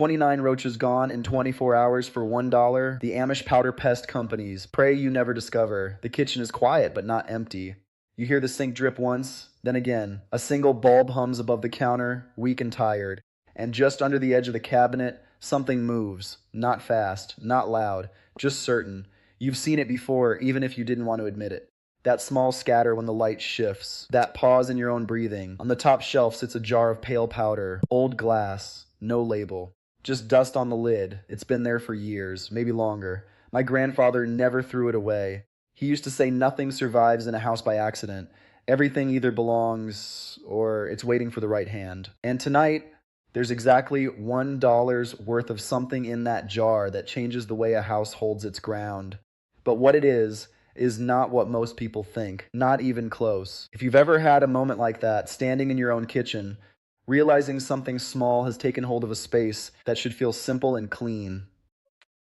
29 roaches gone in 24 hours for $1. The Amish powder pest companies. Prey you never discover. The kitchen is quiet but not empty. You hear the sink drip once, then again. A single bulb hums above the counter, weak and tired. And just under the edge of the cabinet, something moves. Not fast, not loud, just certain. You've seen it before, even if you didn't want to admit it. That small scatter when the light shifts. That pause in your own breathing. On the top shelf sits a jar of pale powder. Old glass. No label. Just dust on the lid. It's been there for years, maybe longer. My grandfather never threw it away. He used to say nothing survives in a house by accident. Everything either belongs or it's waiting for the right hand. And tonight, there's exactly $1 worth of something in that jar that changes the way a house holds its ground. But what it is not what most people think. Not even close. If you've ever had a moment like that, standing in your own kitchen, realizing something small has taken hold of a space that should feel simple and clean,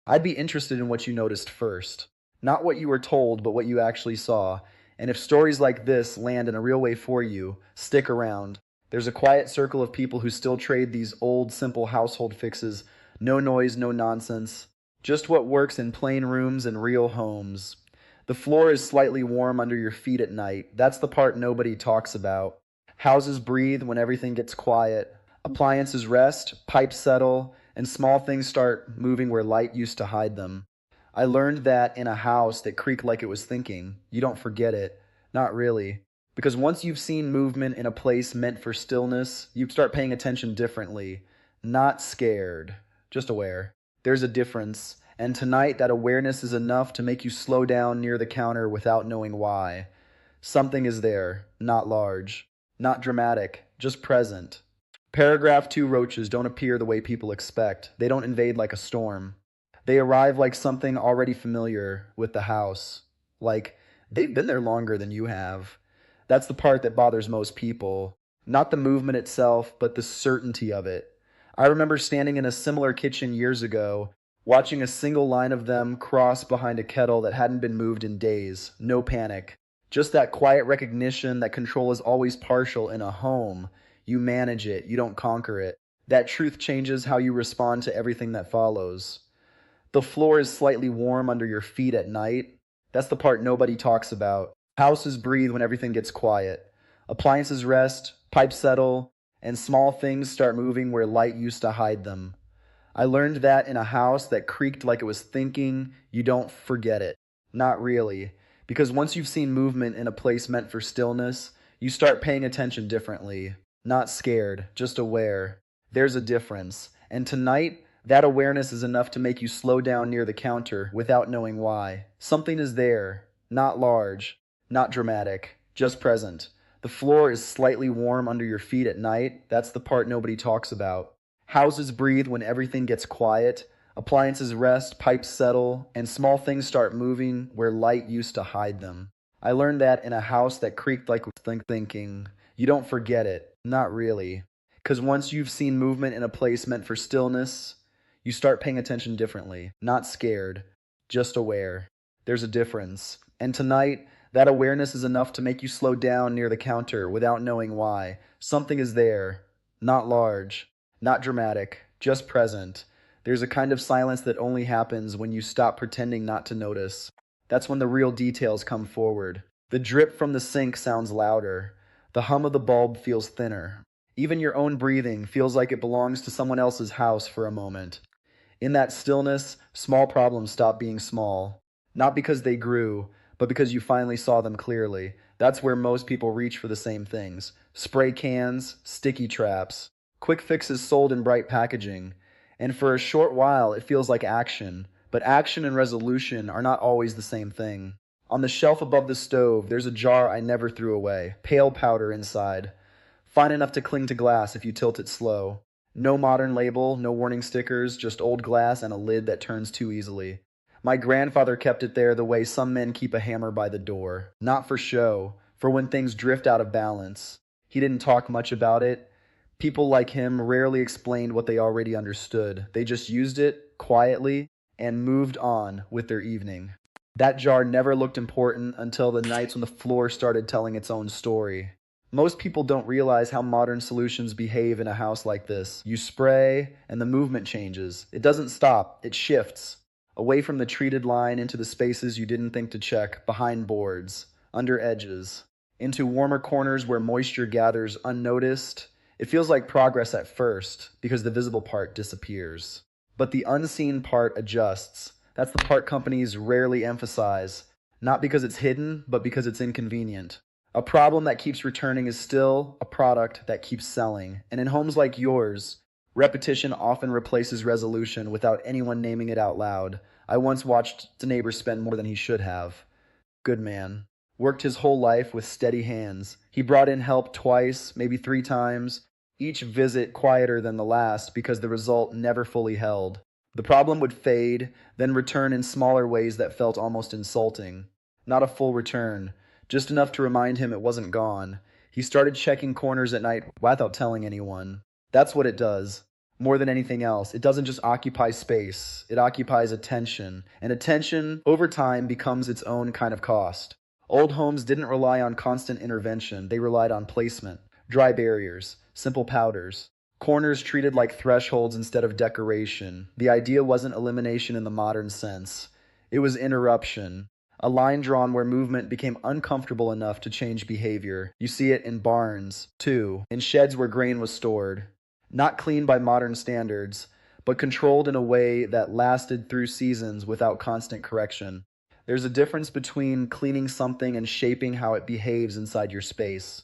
I'd be interested in what you noticed first. Not what you were told, but what you actually saw. And if stories like this land in a real way for you, stick around. There's a quiet circle of people who still trade these old, simple household fixes. No noise, no nonsense. Just what works in plain rooms and real homes. The floor is slightly warm under your feet at night. That's the part nobody talks about. Houses breathe when everything gets quiet. Appliances rest, pipes settle, and small things start moving where light used to hide them. I learned that in a house that creaked like it was thinking. You don't forget it. Not really. Because once you've seen movement in a place meant for stillness, you start paying attention differently. Not scared, just aware. There's a difference, and tonight that awareness is enough to make you slow down near the counter without knowing why. Something is there, not large. Not dramatic, just present. Paragraph 2 roaches don't appear the way people expect. They don't invade like a storm. They arrive like something already familiar with the house. Like, they've been there longer than you have. That's the part that bothers most people. Not the movement itself, but the certainty of it. I remember standing in a similar kitchen years ago, watching a single line of them cross behind a kettle that hadn't been moved in days. No panic. Just that quiet recognition that control is always partial in a home. You manage it, you don't conquer it. That truth changes how you respond to everything that follows. The floor is slightly warm under your feet at night. That's the part nobody talks about. Houses breathe when everything gets quiet. Appliances rest, pipes settle, and small things start moving where light used to hide them. I learned that in a house that creaked like it was thinking. You don't forget it. Not really. Because once you've seen movement in a place meant for stillness, you start paying attention differently. Not scared, just aware. There's a difference. And tonight, that awareness is enough to make you slow down near the counter without knowing why. Something is there. Not large. Not dramatic. Just present. The floor is slightly warm under your feet at night. That's the part nobody talks about. Houses breathe when everything gets quiet. Appliances rest, pipes settle, and small things start moving where light used to hide them. I learned that in a house that creaked like thinking. You don't forget it. Not really. Because once you've seen movement in a place meant for stillness, you start paying attention differently. Not scared, just aware. There's a difference. And tonight, that awareness is enough to make you slow down near the counter without knowing why. Something is there. Not large. Not dramatic. Just present. There's a kind of silence that only happens when you stop pretending not to notice. That's when the real details come forward. The drip from the sink sounds louder. The hum of the bulb feels thinner. Even your own breathing feels like it belongs to someone else's house for a moment. In that stillness, small problems stop being small. Not because they grew, but because you finally saw them clearly. That's where most people reach for the same things. Spray cans, sticky traps, quick fixes sold in bright packaging. And for a short while, it feels like action. But action and resolution are not always the same thing. On the shelf above the stove, there's a jar I never threw away. Pale powder inside. Fine enough to cling to glass if you tilt it slow. No modern label, no warning stickers, just old glass and a lid that turns too easily. My grandfather kept it there the way some men keep a hammer by the door. Not for show, for when things drift out of balance. He didn't talk much about it. People like him rarely explained what they already understood. They just used it quietly and moved on with their evening. That jar never looked important until the nights when the floor started telling its own story. Most people don't realize how modern solutions behave in a house like this. You spray, and the movement changes. It doesn't stop, it shifts. Away from the treated line into the spaces you didn't think to check, behind boards, under edges, into warmer corners where moisture gathers unnoticed. It feels like progress at first, because the visible part disappears. But the unseen part adjusts. That's the part companies rarely emphasize, not because it's hidden, but because it's inconvenient. A problem that keeps returning is still a product that keeps selling. And in homes like yours, repetition often replaces resolution without anyone naming it out loud. I once watched a neighbor spend more than he should have. Good man. Worked his whole life with steady hands. He brought in help twice, maybe 3 times, each visit quieter than the last because the result never fully held. The problem would fade, then return in smaller ways that felt almost insulting. Not a full return, just enough to remind him it wasn't gone. He started checking corners at night without telling anyone. That's what it does. More than anything else, it doesn't just occupy space, it occupies attention. And attention, over time, becomes its own kind of cost. Old homes didn't rely on constant intervention, they relied on placement. Dry barriers, simple powders, corners treated like thresholds instead of decoration. The idea wasn't elimination in the modern sense. It was interruption. A line drawn where movement became uncomfortable enough to change behavior. You see it in barns, too, in sheds where grain was stored. Not cleaned by modern standards, but controlled in a way that lasted through seasons without constant correction. There's a difference between cleaning something and shaping how it behaves inside your space.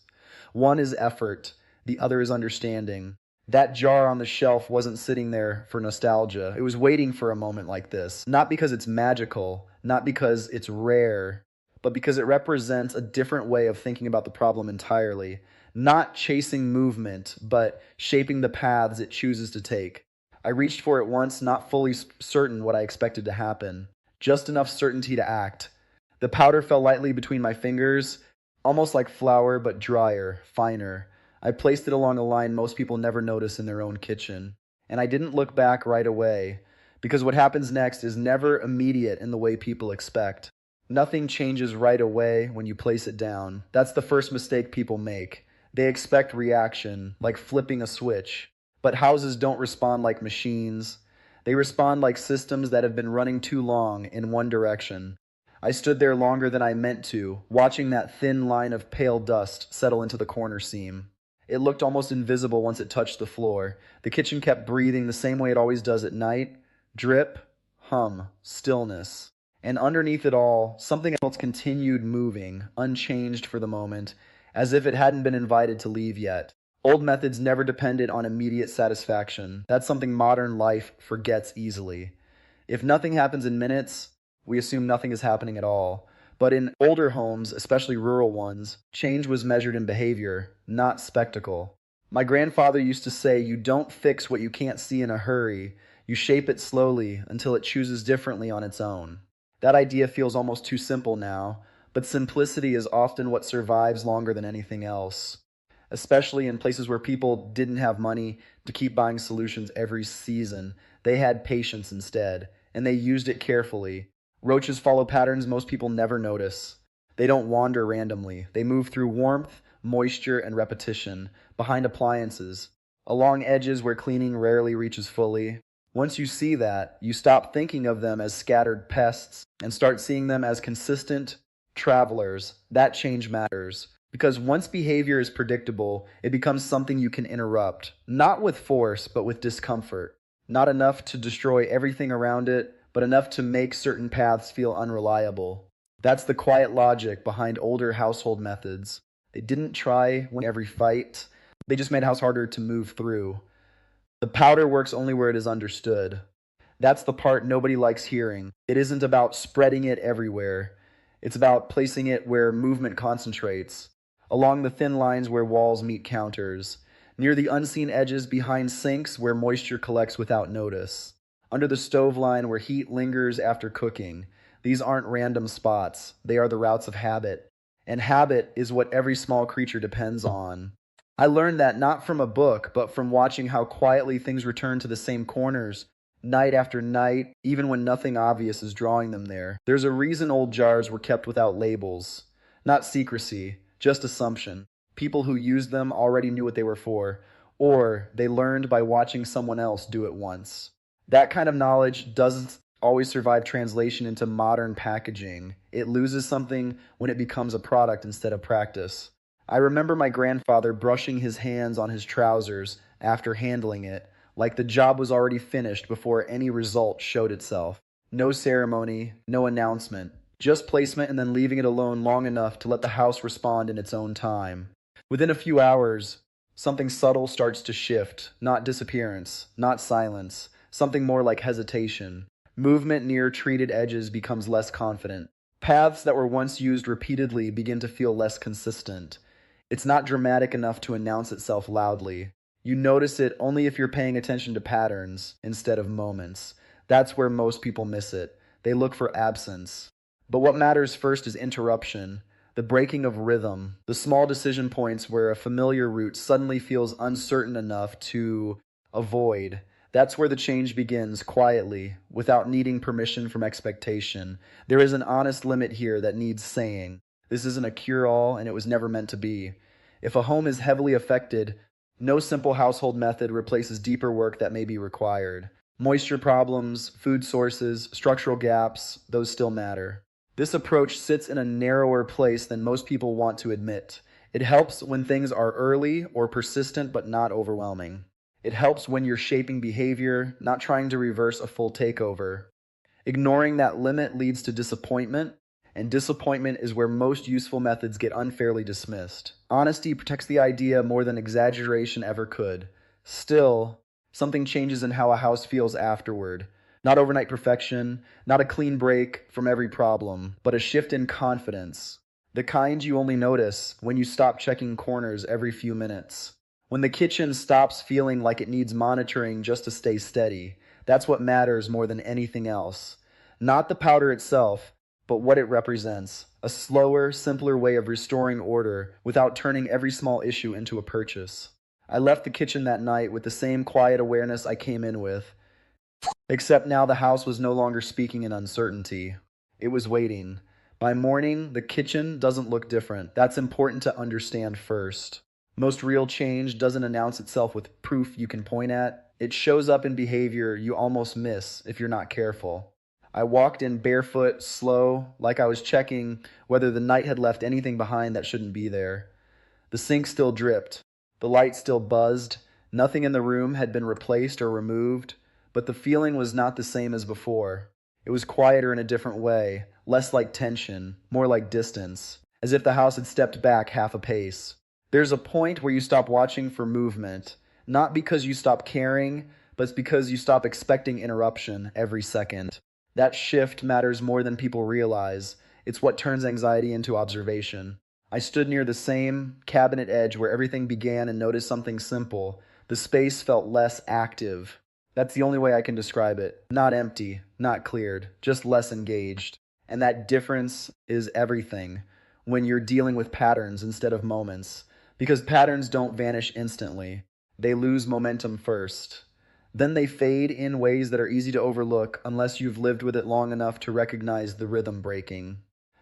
One is effort, the other is understanding. That jar on the shelf wasn't sitting there for nostalgia. It was waiting for a moment like this. Not because it's magical, not because it's rare, but because it represents a different way of thinking about the problem entirely. Not chasing movement, but shaping the paths it chooses to take. I reached for it once, not fully certain what I expected to happen. Just enough certainty to act. The powder fell lightly between my fingers, almost like flour, but drier, finer. I placed it along a line most people never notice in their own kitchen. And I didn't look back right away, because what happens next is never immediate in the way people expect. Nothing changes right away when you place it down. That's the first mistake people make. They expect reaction, like flipping a switch. But houses don't respond like machines. They respond like systems that have been running too long in one direction. I stood there longer than I meant to, watching that thin line of pale dust settle into the corner seam. It looked almost invisible once it touched the floor. The kitchen kept breathing the same way it always does at night. Drip, hum, stillness. And underneath it all, something else continued moving, unchanged for the moment, as if it hadn't been invited to leave yet. Old methods never depended on immediate satisfaction. That's something modern life forgets easily. If nothing happens in minutes, we assume nothing is happening at all. But in older homes, especially rural ones, change was measured in behavior, not spectacle. My grandfather used to say, you don't fix what you can't see in a hurry. You shape it slowly until it chooses differently on its own. That idea feels almost too simple now, but simplicity is often what survives longer than anything else. Especially in places where people didn't have money to keep buying solutions every season. They had patience instead, and they used it carefully. Roaches follow patterns most people never notice. They don't wander randomly. They move through warmth, moisture, and repetition, behind appliances, along edges where cleaning rarely reaches fully. Once you see that, you stop thinking of them as scattered pests and start seeing them as consistent travelers. That change matters. Because once behavior is predictable, it becomes something you can interrupt. Not with force, but with discomfort. Not enough to destroy everything around it, but enough to make certain paths feel unreliable. That's the quiet logic behind older household methods. They didn't try win every fight. They just made a house harder to move through. The powder works only where it is understood. That's the part nobody likes hearing. It isn't about spreading it everywhere. It's about placing it where movement concentrates, along the thin lines where walls meet counters, near the unseen edges behind sinks where moisture collects without notice, under the stove line where heat lingers after cooking. These aren't random spots. They are the routes of habit. And habit is what every small creature depends on. I learned that not from a book, but from watching how quietly things return to the same corners, night after night, even when nothing obvious is drawing them there. There's a reason old jars were kept without labels. Not secrecy, just assumption. People who used them already knew what they were for, or they learned by watching someone else do it once. That kind of knowledge doesn't always survive translation into modern packaging. It loses something when it becomes a product instead of practice. I remember my grandfather brushing his hands on his trousers after handling it, like the job was already finished before any result showed itself. No ceremony, no announcement, just placement and then leaving it alone long enough to let the house respond in its own time. Within a few hours, something subtle starts to shift, not disappearance, not silence, something more like hesitation. Movement near treated edges becomes less confident. Paths that were once used repeatedly begin to feel less consistent. It's not dramatic enough to announce itself loudly. You notice it only if you're paying attention to patterns instead of moments. That's where most people miss it. They look for absence. But what matters first is interruption, the breaking of rhythm, the small decision points where a familiar route suddenly feels uncertain enough to avoid. That's where the change begins, quietly, without needing permission from expectation. There is an honest limit here that needs saying. This isn't a cure-all, and it was never meant to be. If a home is heavily affected, no simple household method replaces deeper work that may be required. Moisture problems, food sources, structural gaps, those still matter. This approach sits in a narrower place than most people want to admit. It helps when things are early or persistent but not overwhelming. It helps when you're shaping behavior, not trying to reverse a full takeover. Ignoring that limit leads to disappointment, and disappointment is where most useful methods get unfairly dismissed. Honesty protects the idea more than exaggeration ever could. Still, something changes in how a house feels afterward. Not overnight perfection, not a clean break from every problem, but a shift in confidence. The kind you only notice when you stop checking corners every few minutes. When the kitchen stops feeling like it needs monitoring just to stay steady. That's what matters more than anything else. Not the powder itself, but what it represents. A slower, simpler way of restoring order without turning every small issue into a purchase. I left the kitchen that night with the same quiet awareness I came in with. Except now the house was no longer speaking in uncertainty. It was waiting. By morning, the kitchen doesn't look different. That's important to understand first. Most real change doesn't announce itself with proof you can point at. It shows up in behavior you almost miss if you're not careful. I walked in barefoot, slow, like I was checking whether the night had left anything behind that shouldn't be there. The sink still dripped. The light still buzzed. Nothing in the room had been replaced or removed. But the feeling was not the same as before. It was quieter in a different way, less like tension, more like distance, as if the house had stepped back half a pace. There's a point where you stop watching for movement, not because you stop caring, but because you stop expecting interruption every second. That shift matters more than people realize. It's what turns anxiety into observation. I stood near the same cabinet edge where everything began and noticed something simple. The space felt less active. That's the only way I can describe it. Not empty, not cleared, just less engaged. And that difference is everything when you're dealing with patterns instead of moments. Because patterns don't vanish instantly. They lose momentum first. Then they fade in ways that are easy to overlook unless you've lived with it long enough to recognize the rhythm breaking.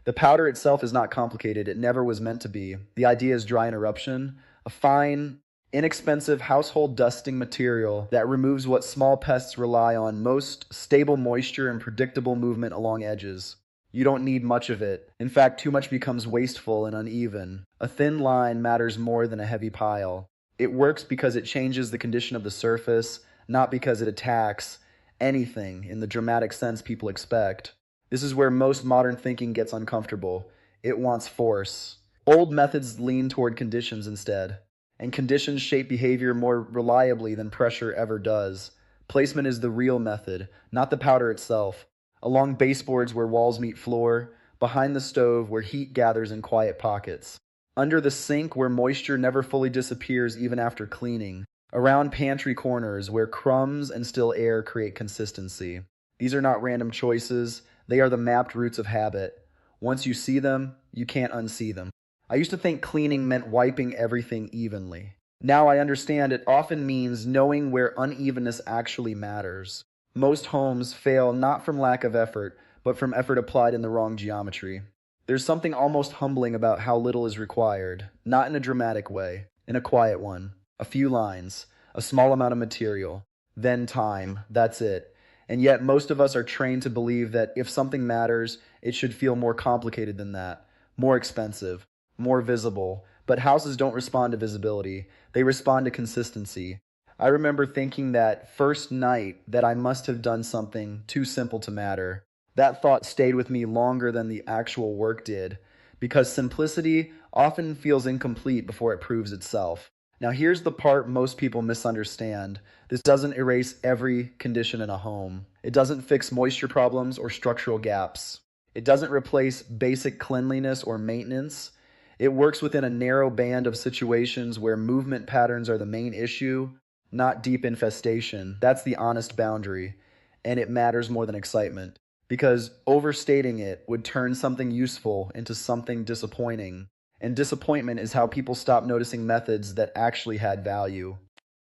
The powder itself is not complicated. It never was meant to be. The idea is dry interruption, a fine, inexpensive household dusting material that removes what small pests rely on most: stable moisture and predictable movement along edges. You don't need much of it. In fact, too much becomes wasteful and uneven. A thin line matters more than a heavy pile. It works because it changes the condition of the surface, not because it attacks anything in the dramatic sense people expect. This is where most modern thinking gets uncomfortable. It wants force. Old methods lean toward conditions instead. And conditions shape behavior more reliably than pressure ever does. Placement is the real method, not the powder itself. Along baseboards where walls meet floor, behind the stove where heat gathers in quiet pockets, under the sink where moisture never fully disappears even after cleaning, around pantry corners where crumbs and still air create consistency. These are not random choices, they are the mapped routes of habit. Once you see them, you can't unsee them. I used to think cleaning meant wiping everything evenly. Now I understand it often means knowing where unevenness actually matters. Most homes fail not from lack of effort, but from effort applied in the wrong geometry. There's something almost humbling about how little is required, not in a dramatic way, in a quiet one. A few lines, a small amount of material, then time, that's it. And yet most of us are trained to believe that if something matters, it should feel more complicated than that, more expensive, more visible. But houses don't respond to visibility, they respond to consistency. I remember thinking that first night that I must have done something too simple to matter. That thought stayed with me longer than the actual work did, because simplicity often feels incomplete before it proves itself. Now, here's the part most people misunderstand. This doesn't erase every condition in a home. It doesn't fix moisture problems or structural gaps. It doesn't replace basic cleanliness or maintenance. It works within a narrow band of situations where movement patterns are the main issue, not deep infestation. That's the honest boundary, and it matters more than excitement. Because overstating it would turn something useful into something disappointing. And disappointment is how people stop noticing methods that actually had value.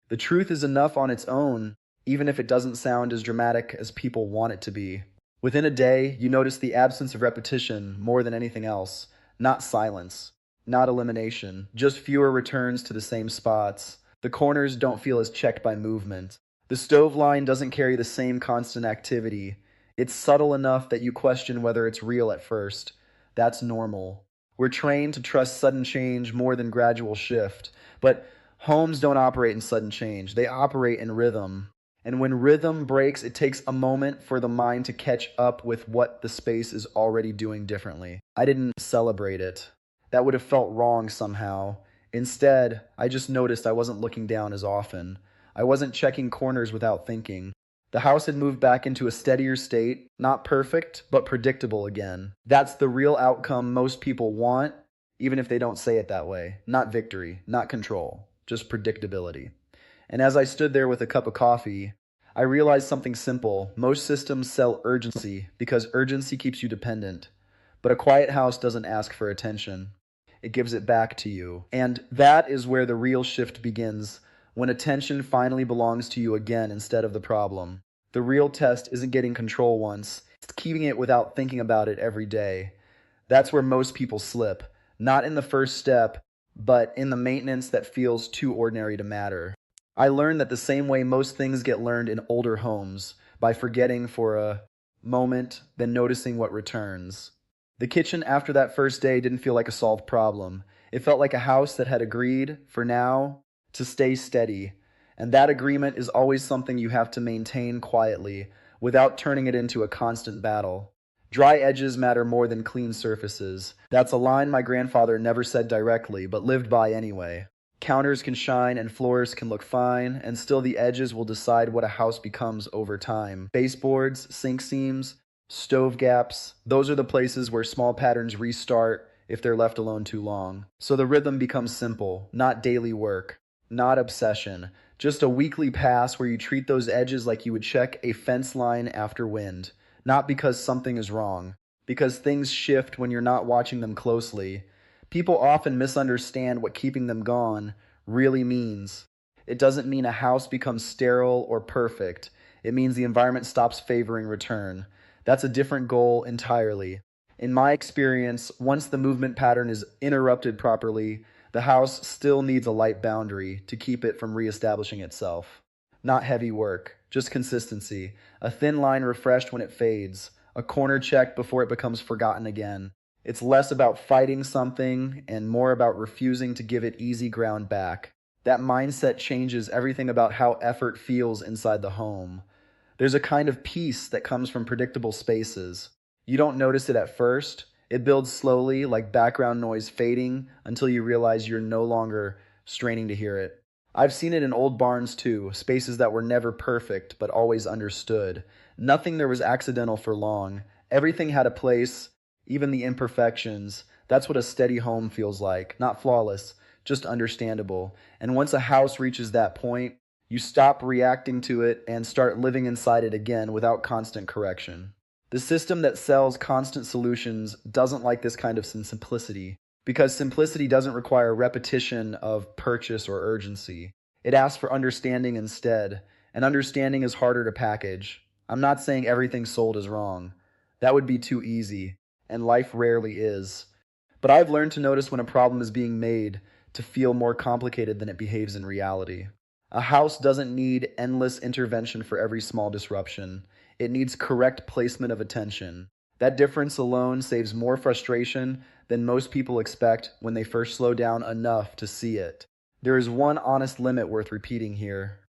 The truth is enough on its own, even if it doesn't sound as dramatic as people want it to be. Within a day, you notice the absence of repetition more than anything else. Not silence, not elimination, just fewer returns to the same spots. The corners don't feel as checked by movement. The stove line doesn't carry the same constant activity. It's subtle enough that you question whether it's real at first. That's normal. We're trained to trust sudden change more than gradual shift. But homes don't operate in sudden change. They operate in rhythm. And when rhythm breaks, it takes a moment for the mind to catch up with what the space is already doing differently. I didn't celebrate it. That would have felt wrong somehow. Instead, I just noticed I wasn't looking down as often. I wasn't checking corners without thinking. The house had moved back into a steadier state, not perfect, but predictable again. That's the real outcome most people want, even if they don't say it that way. Not victory, not control, just predictability. And as I stood there with a cup of coffee, I realized something simple. Most systems sell urgency because urgency keeps you dependent. But a quiet house doesn't ask for attention. It gives it back to you. And that is where the real shift begins, when attention finally belongs to you again instead of the problem. The real test isn't getting control once, it's keeping it without thinking about it every day. That's where most people slip. Not in the first step, but in the maintenance that feels too ordinary to matter. I learned that the same way most things get learned in older homes, by forgetting for a moment, then noticing what returns. The kitchen after that first day didn't feel like a solved problem. It felt like a house that had agreed, for now, to stay steady. And that agreement is always something you have to maintain quietly, without turning it into a constant battle. Dry edges matter more than clean surfaces. That's a line my grandfather never said directly, but lived by anyway. Counters can shine and floors can look fine, and still the edges will decide what a house becomes over time. Baseboards, sink seams, stove gaps, those are the places where small patterns restart if they're left alone too long. So the rhythm becomes simple, not daily work, not obsession, just a weekly pass where you treat those edges like you would check a fence line after wind. Not because something is wrong, because things shift when you're not watching them closely. People often misunderstand what keeping them gone really means. It doesn't mean a house becomes sterile or perfect. It means the environment stops favoring return. That's a different goal entirely. In my experience, once the movement pattern is interrupted properly, the house still needs a light boundary to keep it from reestablishing itself. Not heavy work, just consistency. A thin line refreshed when it fades. A corner checked before it becomes forgotten again. It's less about fighting something and more about refusing to give it easy ground back. That mindset changes everything about how effort feels inside the home. There's a kind of peace that comes from predictable spaces. You don't notice it at first. It builds slowly, like background noise fading, until you realize you're no longer straining to hear it. I've seen it in old barns too, spaces that were never perfect but always understood. Nothing there was accidental for long. Everything had a place, even the imperfections. That's what a steady home feels like. Not flawless, just understandable. And once a house reaches that point, you stop reacting to it and start living inside it again without constant correction. The system that sells constant solutions doesn't like this kind of simplicity, because simplicity doesn't require repetition of purchase or urgency. It asks for understanding instead, and understanding is harder to package. I'm not saying everything sold is wrong. That would be too easy. and life rarely is. But I've learned to notice when a problem is being made to feel more complicated than it behaves in reality. A house doesn't need endless intervention for every small disruption. It needs correct placement of attention. That difference alone saves more frustration than most people expect when they first slow down enough to see it. There is one honest limit worth repeating here.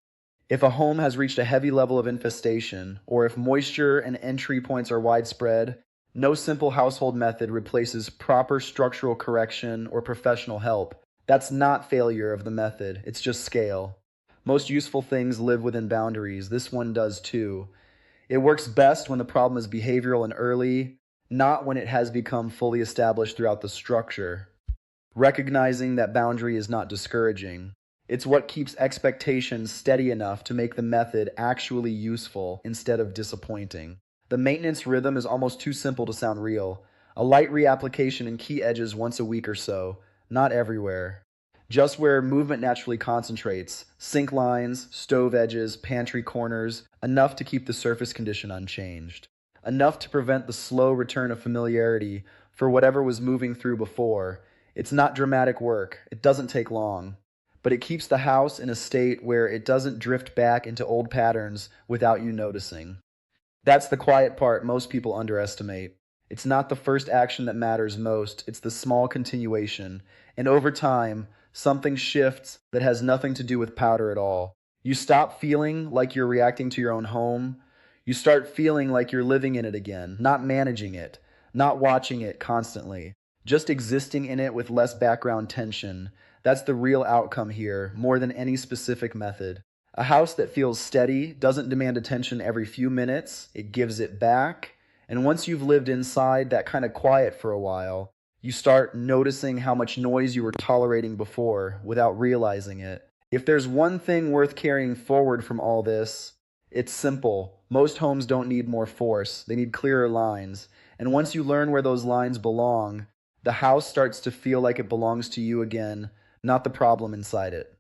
If a home has reached a heavy level of infestation, or if moisture and entry points are widespread, no simple household method replaces proper structural correction or professional help. That's not failure of the method, it's just scale. Most useful things live within boundaries. This one does too. It works best when the problem is behavioral and early, not when it has become fully established throughout the structure. Recognizing that boundary is not discouraging. It's what keeps expectations steady enough to make the method actually useful instead of disappointing. The maintenance rhythm is almost too simple to sound real. A light reapplication in key edges once a week or so, not everywhere. Just where movement naturally concentrates, sink lines, stove edges, pantry corners, enough to keep the surface condition unchanged. Enough to prevent the slow return of familiarity for whatever was moving through before. It's not dramatic work, it doesn't take long, but it keeps the house in a state where it doesn't drift back into old patterns without you noticing. That's the quiet part most people underestimate. It's not the first action that matters most, it's the small continuation. And over time, something shifts that has nothing to do with powder at all. You stop feeling like you're reacting to your own home. You start feeling like you're living in it again, not managing it, not watching it constantly, just existing in it with less background tension. That's the real outcome here, more than any specific method. A house that feels steady doesn't demand attention every few minutes, it gives it back. And once you've lived inside that kind of quiet for a while, you start noticing how much noise you were tolerating before without realizing it. If there's one thing worth carrying forward from all this, it's simple. Most homes don't need more force, they need clearer lines. And once you learn where those lines belong, the house starts to feel like it belongs to you again, not the problem inside it.